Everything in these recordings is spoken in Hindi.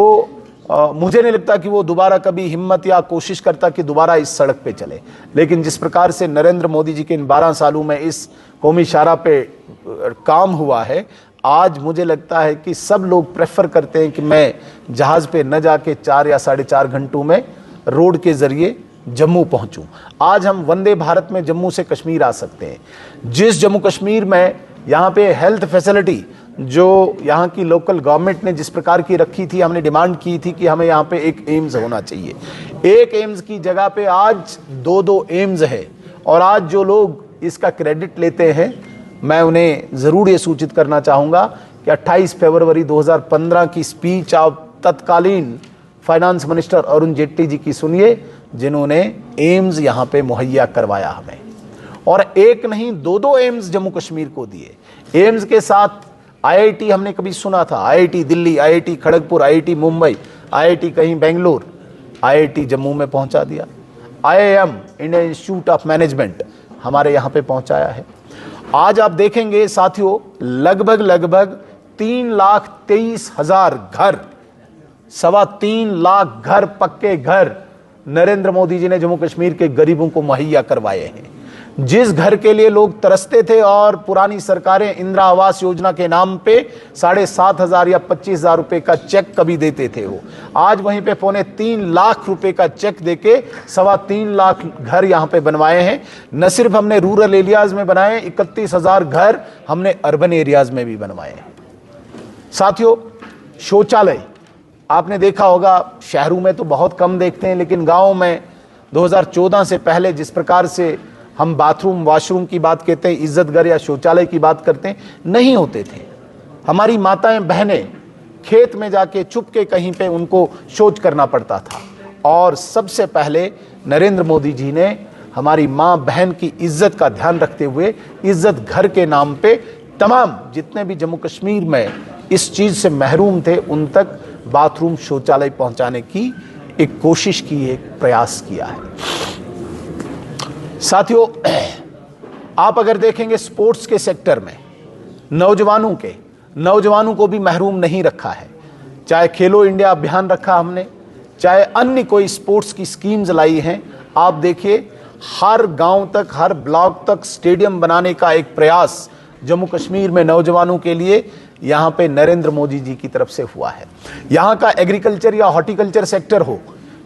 मुझे नहीं लगता कि वो दोबारा कभी हिम्मत या कोशिश करता कि दोबारा इस सड़क पे चले। लेकिन जिस प्रकार से नरेंद्र मोदी जी के इन 12 सालों में इस कौमी शाहराह पे काम हुआ है, आज मुझे लगता है कि सब लोग प्रेफर करते हैं कि मैं जहाज पे न जाके 4 या 4.5 घंटों में रोड के जरिए जम्मू पहुंचूं। आज हम वंदे भारत में जम्मू से कश्मीर आ सकते हैं। जिस जम्मू कश्मीर में यहाँ पे हेल्थ फैसिलिटी जो यहाँ की लोकल गवर्नमेंट ने जिस प्रकार की रखी थी, हमने डिमांड की थी कि हमें यहाँ पे एक एम्स होना चाहिए। एक एम्स की जगह पे आज 2-2 एम्स है। और आज जो लोग इसका क्रेडिट लेते हैं, मैं उन्हें ज़रूर ये सूचित करना चाहूँगा कि 28 फरवरी 2015 की स्पीच आप तत्कालीन फाइनेंस मिनिस्टर अरुण जेटली जी की सुनिए, जिन्होंने एम्स यहाँ पे मुहैया करवाया हमें। और एक नहीं 2-2 एम्स जम्मू कश्मीर को दिए। एम्स के साथ आईआईटी हमने कभी सुना था, IIT Delhi, IIT Kharagpur, IIT Mumbai, IIT कहीं बेंगलोर, आईआईटी जम्मू में पहुंचा दिया। IIM Indian institute of management हमारे यहाँ पे पहुंचाया है। आज आप देखेंगे साथियों, लगभग 3,23,000 घर, 3.25 लाख घर, पक्के घर नरेंद्र मोदी जी ने जम्मू कश्मीर के गरीबों को मुहैया करवाए हैं। जिस घर के लिए लोग तरसते थे और पुरानी सरकारें इंदिरा आवास योजना के नाम पे 7,500 या 25,000 रुपए का चेक कभी देते थे, वो आज वहीं पे 3.25 लाख रुपए का चेक देके 3.25 लाख घर यहाँ पे बनवाए हैं। न सिर्फ हमने रूरल एरियाज में बनाए, 31,000 घर हमने अर्बन एरियाज में भी बनवाए हैं। साथियों, शौचालय आपने देखा होगा, शहरों में तो बहुत कम देखते हैं, लेकिन गाँव में 2014 से पहले जिस प्रकार से हम बाथरूम वॉशरूम की बात करते हैं, इज्जत घर या शौचालय की बात करते हैं, नहीं होते थे। हमारी माताएं बहनें खेत में जाके छुप के कहीं पे उनको शौच करना पड़ता था। और सबसे पहले नरेंद्र मोदी जी ने हमारी माँ बहन की इज्जत का ध्यान रखते हुए इज्जत घर के नाम पे तमाम जितने भी जम्मू कश्मीर में इस चीज़ से महरूम थे, उन तक बाथरूम शौचालय पहुंचाने की एक कोशिश की, एक प्रयास किया है। साथियों, आप अगर देखेंगे स्पोर्ट्स के सेक्टर में नौजवानों को भी महरूम नहीं रखा है। चाहे खेलो इंडिया अभियान रखा हमने, चाहे अन्य कोई स्पोर्ट्स की स्कीम्स लाई हैं। आप देखिए, हर गांव तक, हर ब्लॉक तक स्टेडियम बनाने का एक प्रयास जम्मू कश्मीर में नौजवानों के लिए यहाँ पे नरेंद्र मोदी जी की तरफ से हुआ है। यहाँ का एग्रीकल्चर या हॉर्टिकल्चर सेक्टर हो,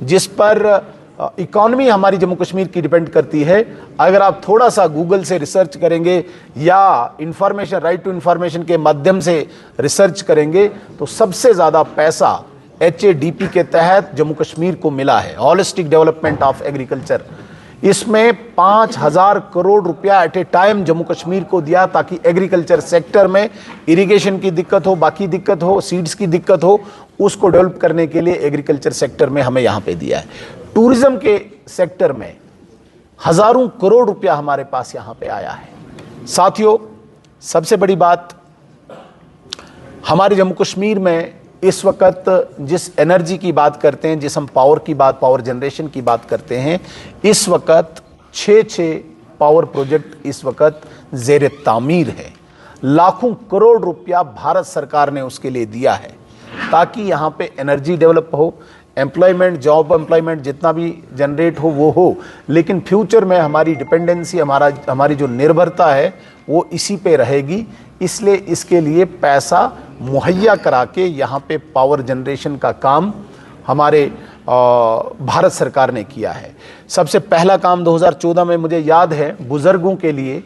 जिस पर इकॉनमी हमारी जम्मू कश्मीर की डिपेंड करती है, अगर आप थोड़ा सा गूगल से रिसर्च करेंगे या इंफॉर्मेशन, राइट टू इंफॉर्मेशन के माध्यम से रिसर्च करेंगे, तो सबसे ज़्यादा पैसा HADP के तहत जम्मू कश्मीर को मिला है, होलिस्टिक डेवलपमेंट ऑफ एग्रीकल्चर। इसमें 5,000 करोड़ रुपया at a time Jammu Kashmir को दिया, ताकि एग्रीकल्चर सेक्टर में इरिगेशन की दिक्कत हो, बाकी दिक्कत हो, सीड्स की दिक्कत हो, उसको डेवलप करने के लिए एग्रीकल्चर सेक्टर में हमें यहाँ पे दिया है। टूरिज्म के सेक्टर में हजारों करोड़ रुपया हमारे पास यहाँ पे आया है। साथियों, सबसे बड़ी बात, हमारे जम्मू कश्मीर में इस वक्त जिस एनर्जी की बात करते हैं, जिस हम पावर जनरेशन की बात करते हैं, इस वक्त 6 पावर प्रोजेक्ट इस वक्त ज़ेर तामीर है। लाखों करोड़ रुपया भारत सरकार ने उसके लिए दिया है, ताकि यहाँ पे एनर्जी डेवलप हो, एम्प्लॉयमेंट, जॉब एम्प्लॉयमेंट जितना भी जनरेट हो वो हो। लेकिन फ्यूचर में हमारी डिपेंडेंसी, हमारी जो निर्भरता है वो इसी पे रहेगी। इसलिए इसके लिए पैसा मुहैया करा के यहाँ पे पावर जनरेशन का काम हमारे भारत सरकार ने किया है। सबसे पहला काम 2014 में मुझे याद है, बुजुर्गों के लिए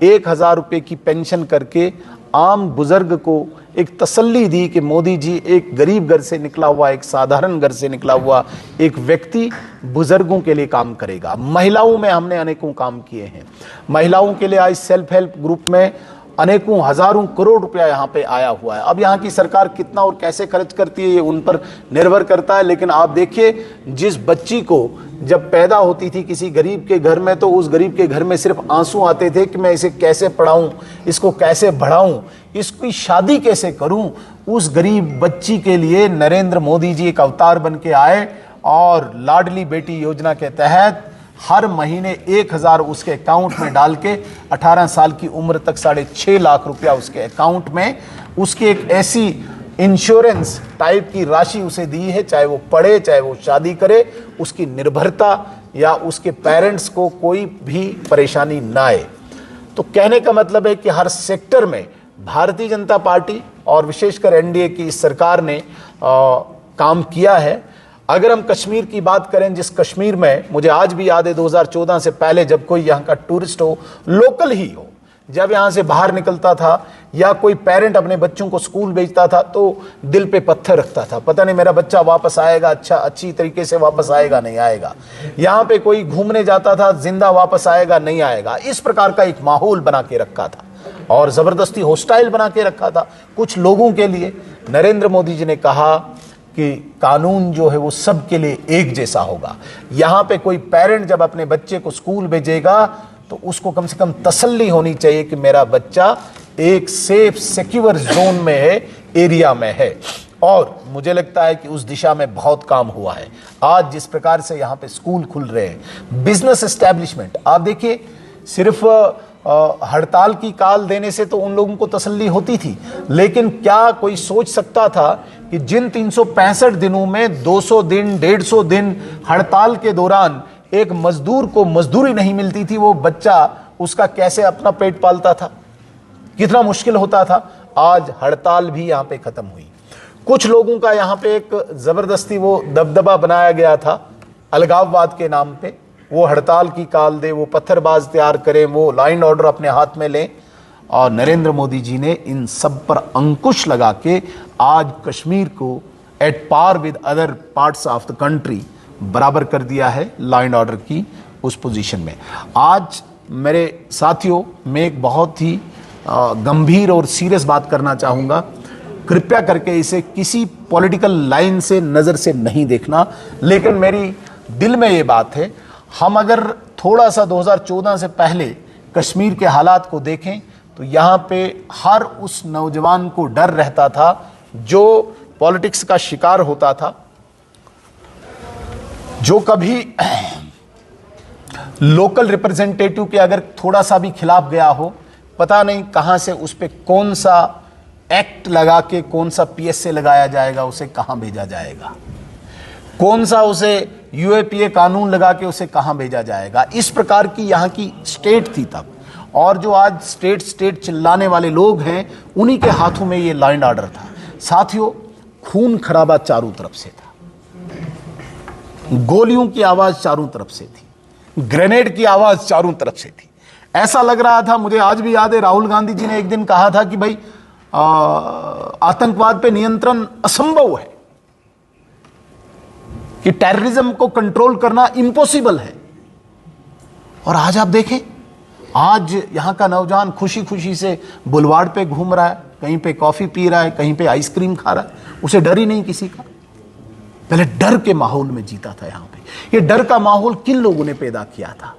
1,000 रुपये की पेंशन करके आम बुजुर्ग को एक तसल्ली दी कि मोदी जी एक गरीब घर से निकला हुआ, एक साधारण घर से निकला हुआ एक व्यक्ति बुजुर्गों के लिए काम करेगा। महिलाओं में हमने अनेकों काम किए हैं। महिलाओं के लिए आज सेल्फ हेल्प ग्रुप में अनेकों हजारों करोड़ रुपया यहाँ पे आया हुआ है। अब यहाँ की सरकार कितना और कैसे खर्च करती है ये उन पर निर्भर करता है। लेकिन आप देखिए, जिस बच्ची को जब पैदा होती थी किसी गरीब के घर में, तो उस गरीब के घर में सिर्फ आंसू आते थे कि मैं इसे कैसे पढ़ाऊं, इसको कैसे बढ़ाऊं, इसकी शादी कैसे करूं। उस गरीब बच्ची के लिए नरेंद्र मोदी जी एक अवतार बन के आए और लाडली बेटी योजना के तहत हर महीने 1,000 उसके अकाउंट में डाल के 18 साल की उम्र तक 6.5 लाख रुपया उसके अकाउंट में, उसकी एक ऐसी इंश्योरेंस टाइप की राशि उसे दी है, चाहे वो पढ़े चाहे वो शादी करे, उसकी निर्भरता या उसके पेरेंट्स को कोई भी परेशानी ना आए। तो कहने का मतलब है कि हर सेक्टर में भारतीय जनता पार्टी और विशेषकर एनडीए की इस सरकार ने काम किया है। अगर हम कश्मीर की बात करें, जिस कश्मीर में मुझे आज भी याद है 2014 से पहले जब कोई यहाँ का टूरिस्ट हो, लोकल ही हो, जब यहाँ से बाहर निकलता था या कोई पेरेंट अपने बच्चों को स्कूल भेजता था तो दिल पे पत्थर रखता था, पता नहीं मेरा बच्चा वापस आएगा, अच्छी तरीके से वापस आएगा नहीं आएगा। यहाँ पे कोई घूमने जाता था, जिंदा वापस आएगा नहीं आएगा। इस प्रकार का एक माहौल बना के रखा था और जबरदस्ती हॉस्टाइल बना के रखा था कुछ लोगों के लिए। नरेंद्र मोदी जी ने कहा कि कानून जो है वो सबके लिए एक जैसा होगा। यहाँ पे कोई पेरेंट जब अपने बच्चे को स्कूल भेजेगा तो उसको कम से कम तसल्ली होनी चाहिए कि मेरा बच्चा एक सेफ सिक्योर जोन में है, एरिया में है। और मुझे लगता है कि उस दिशा में बहुत काम हुआ है। आज जिस प्रकार से यहाँ पे स्कूल खुल रहे हैं, बिजनेस एस्टेब्लिशमेंट, आप देखिए सिर्फ हड़ताल की काल देने से तो उन लोगों को तसल्ली होती थी, लेकिन क्या कोई सोच सकता था कि जिन 365 दिनों में 200 दिन 150 दिन हड़ताल के दौरान एक मजदूर को मजदूरी नहीं मिलती थी, वो बच्चा उसका कैसे अपना पेट पालता था, कितना मुश्किल होता था। आज हड़ताल भी यहां पे खत्म हुई। कुछ लोगों का यहां पे एक जबरदस्ती वो दबदबा बनाया गया था अलगाववाद के नाम पे, वो हड़ताल की काल दे, वो पत्थरबाज तैयार करें, वो लाइन ऑर्डर अपने हाथ में लें। और नरेंद्र मोदी जी ने इन सब पर अंकुश लगा के आज कश्मीर को at par with other parts of the country बराबर कर दिया है लॉ एंड ऑर्डर की उस पोजीशन में। आज मेरे साथियों, मैं एक बहुत ही गंभीर और सीरियस बात करना चाहूँगा। कृपया करके इसे किसी पॉलिटिकल लाइन से नज़र से नहीं देखना, लेकिन मेरी दिल में ये बात है, हम अगर थोड़ा सा 2014 से पहले कश्मीर के हालात को देखें तो यहाँ पे हर उस नौजवान को डर रहता था जो पॉलिटिक्स का शिकार होता था, जो कभी लोकल रिप्रेजेंटेटिव के अगर थोड़ा सा भी खिलाफ गया हो, पता नहीं कहां से उस पे कौन सा एक्ट लगा के, कौन सा पीएसए लगाया जाएगा, उसे कहां भेजा जाएगा, कौन सा उसे यूएपीए कानून लगा के उसे कहां भेजा जाएगा। इस प्रकार की यहां की स्टेट थी तब। और जो आज स्टेट चिल्लाने वाले लोग हैं, उन्हीं के हाथों में ये लॉ एंड ऑर्डर था। साथियों, खून खराबा चारों तरफ से था, गोलियों की आवाज चारों तरफ से थी, ग्रेनेड की आवाज चारों तरफ से थी। ऐसा लग रहा था, मुझे आज भी याद है, राहुल गांधी जी ने एक दिन कहा था कि भाई आतंकवाद पे नियंत्रण असंभव है, कि टेररिज्म को कंट्रोल करना इम्पॉसिबल है। और आज आप देखें, आज यहां का नौजवान खुशी खुशी से बुलवाड़ पे घूम रहा है, कहीं पे कॉफी पी रहा है, कहीं पे आइसक्रीम खा रहा है, उसे डर ही नहीं किसी का। पहले डर के माहौल में जीता था यहां पे। ये डर का माहौल किन लोगों ने पैदा किया था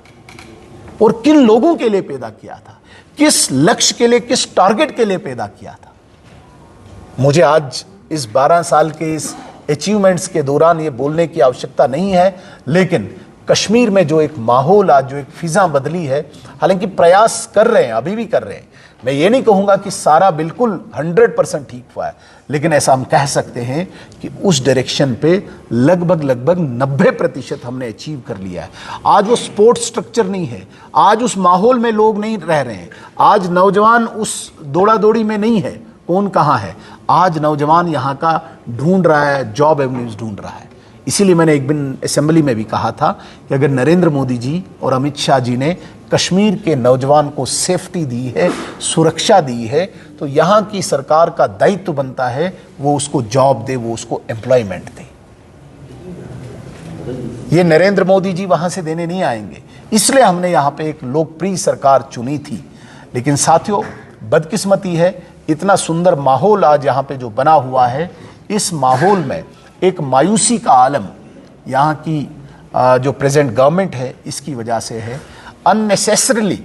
और किन लोगों के लिए पैदा किया था, किस लक्ष्य के लिए, किस टारगेट के लिए पैदा किया था। मुझे आज इस 12 साल के इस अचीवमेंट्स के दौरान ये बोलने की आवश्यकता नहीं है, लेकिन कश्मीर में जो एक माहौल आज, जो एक फिजा बदली है, हालांकि प्रयास कर रहे हैं, अभी भी कर रहे हैं। मैं ये नहीं कहूंगा कि सारा बिल्कुल 100% ठीक हुआ है, लेकिन ऐसा हम कह सकते हैं कि उस डायरेक्शन पे लगभग 90% हमने अचीव कर लिया है। आज वो स्पोर्ट स्ट्रक्चर नहीं है, आज उस माहौल में लोग नहीं रह रहे हैं, आज नौजवान उस दौड़ा दौड़ी में नहीं है, कौन कहाँ है। आज नौजवान यहाँ का ढूंढ रहा है, जॉब एवेन्यूज ढूंढ रहा है। इसीलिए मैंने एक दिन असेंबली में भी कहा था कि अगर नरेंद्र मोदी जी और अमित शाह जी ने कश्मीर के नौजवान को सेफ्टी दी है, सुरक्षा दी है, तो यहाँ की सरकार का दायित्व बनता है वो उसको जॉब दे, वो उसको एम्प्लॉयमेंट दे। ये नरेंद्र मोदी जी वहां से देने नहीं आएंगे, इसलिए हमने यहाँ पे एक लोकप्रिय सरकार चुनी थी। लेकिन साथियों, बदकिस्मती है, इतना सुंदर माहौल आज यहाँ पे जो बना हुआ है, इस माहौल में एक मायूसी का आलम यहाँ की जो प्रेजेंट गवर्नमेंट है इसकी वजह से है। अननेसेसरीली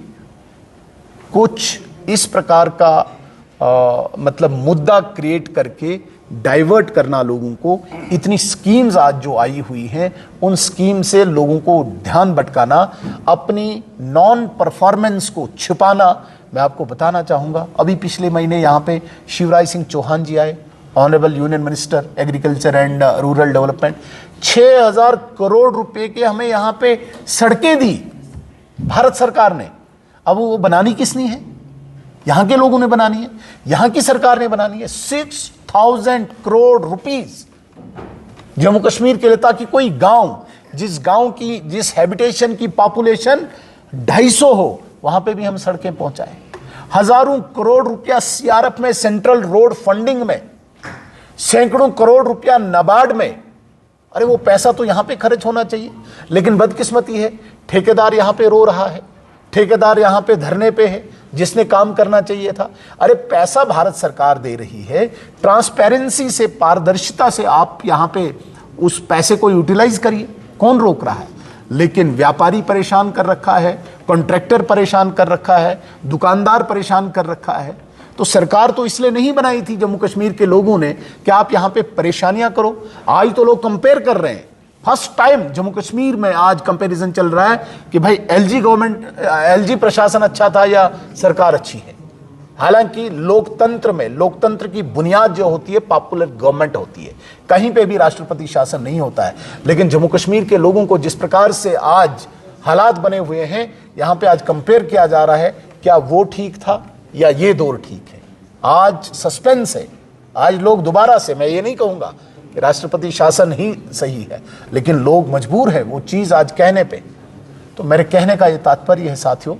कुछ इस प्रकार का मतलब मुद्दा क्रिएट करके डाइवर्ट करना लोगों को, इतनी स्कीम्स आज जो आई हुई हैं, उन स्कीम से लोगों को ध्यान भटकाना, अपनी नॉन परफॉर्मेंस को छिपाना। मैं आपको बताना चाहूँगा, अभी पिछले महीने यहाँ पे शिवराज सिंह चौहान जी आए, honourable union minister agriculture and rural development, 6,000 crore रुपए के हमें यहां पे सड़कें दी भारत सरकार ने। अब वो बनानी किसने है? यहां के लोगों ने बनानी है, यहां की सरकार ने बनानी है। 6,000 करोड़ रुपीस जम्मू कश्मीर के लिए, ताकि कोई गांव, जिस हैबिटेशन की पॉपुलेशन 250 हो, वहां पे भी हम सड़कें पहुंचाएं। हजारों करोड़ रुपया सीआरएफ में, सेंट्रल रोड फंडिंग में, सैकड़ों करोड़ रुपया नाबार्ड में। अरे वो पैसा तो यहां पे खर्च होना चाहिए, लेकिन बदकिस्मती है, ठेकेदार यहां पे रो रहा है, ठेकेदार यहां पे धरने पे है, जिसने काम करना चाहिए था। अरे पैसा भारत सरकार दे रही है, ट्रांसपेरेंसी से, पारदर्शिता से आप यहां पे उस पैसे को यूटिलाइज करिए, कौन रोक रहा है? लेकिन व्यापारी परेशान कर रखा है, कॉन्ट्रैक्टर परेशान कर रखा है, दुकानदार परेशान कर रखा है। तो सरकार तो इसलिए नहीं बनाई थी जम्मू कश्मीर के लोगों ने कि आप यहां पे परेशानियां करो। आज तो लोग कंपेयर कर रहे हैं, फर्स्ट टाइम जम्मू कश्मीर में आज कंपैरिजन चल रहा है कि भाई एलजी प्रशासन अच्छा था या सरकार अच्छी है। हालांकि लोकतंत्र में, लोकतंत्र की बुनियाद जो होती है पॉपुलर गवर्नमेंट होती है, कहीं पे भी राष्ट्रपति शासन नहीं होता है। लेकिन जम्मू कश्मीर के लोगों को जिस प्रकार से आज हालात बने हुए हैं, यहां पे आज कंपेयर किया जा रहा है, क्या वो ठीक था या ये दौर ठीक है? आज सस्पेंस है। आज लोग दोबारा से, मैं ये नहीं कहूंगा कि राष्ट्रपति शासन ही सही है, लेकिन लोग मजबूर है वो चीज आज कहने पे। तो मेरे कहने का ये तात्पर्य है साथियों,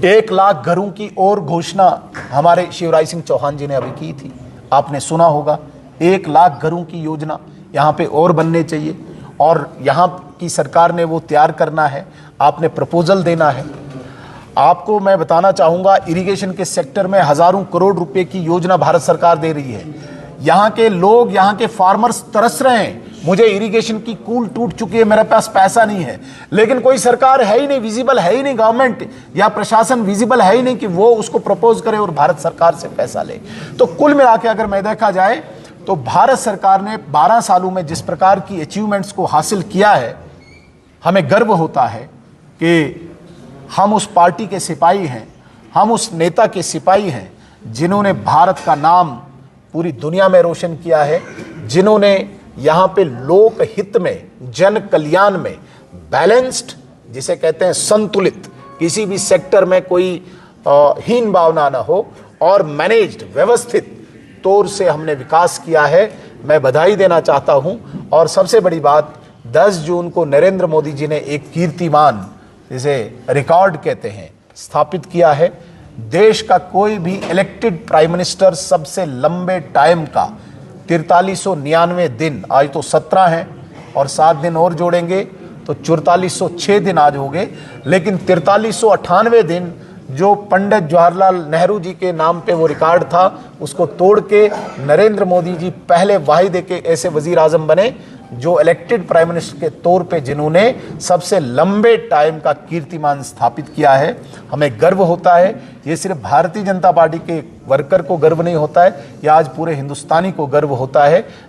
1 लाख घरों की और घोषणा हमारे शिवराज सिंह चौहान जी ने अभी की थी, आपने सुना होगा। 1 लाख घरों की योजना यहाँ पे और बनने चाहिए, और यहाँ की सरकार ने वो तैयार करना है, आपने प्रपोजल देना है। आपको मैं बताना चाहूँगा, इरिगेशन के सेक्टर में हजारों करोड़ रुपए की योजना भारत सरकार दे रही है। यहाँ के लोग, यहाँ के फार्मर्स तरस रहे हैं, मुझे इरिगेशन की कूल टूट चुकी है, मेरे पास पैसा नहीं है। लेकिन कोई सरकार है ही नहीं, विजिबल है ही नहीं, गवर्नमेंट या प्रशासन विजिबल है ही नहीं कि वो उसको प्रपोज करे और भारत सरकार से पैसा ले। तो कुल मिला के अगर मैं देखा जाए तो भारत सरकार ने 12 सालों में जिस प्रकार की अचीवमेंट्स को हासिल किया है, हमें गर्व होता है कि हम उस पार्टी के सिपाही हैं, हम उस नेता के सिपाही हैं जिन्होंने भारत का नाम पूरी दुनिया में रोशन किया है, जिन्होंने यहाँ पे लोक हित में, जन कल्याण में बैलेंस्ड, जिसे कहते हैं संतुलित, किसी भी सेक्टर में कोई हीन भावना ना हो, और मैनेज्ड, व्यवस्थित तौर से हमने विकास किया है। मैं बधाई देना चाहता हूं। और सबसे बड़ी बात, 10 जून को नरेंद्र मोदी जी ने एक कीर्तिमान, जिसे रिकॉर्ड कहते हैं, स्थापित किया है। देश का कोई भी इलेक्टेड प्राइम मिनिस्टर सबसे लंबे टाइम का 4399 दिन, आज तो 17 हैं और 7 दिन और जोड़ेंगे तो 4406 दिन आज हो गए, लेकिन 4398 दिन जो पंडित जवाहरलाल नेहरू जी के नाम पे वो रिकॉर्ड था, उसको तोड़ के नरेंद्र मोदी जी पहले वाहिद के ऐसे वजीर आजम बने जो इलेक्टेड प्राइम मिनिस्टर के तौर पे जिन्होंने सबसे लंबे टाइम का कीर्तिमान स्थापित किया है। हमें गर्व होता है। ये सिर्फ भारतीय जनता पार्टी के वर्कर को गर्व नहीं होता है, यह आज पूरे हिंदुस्तानी को गर्व होता है।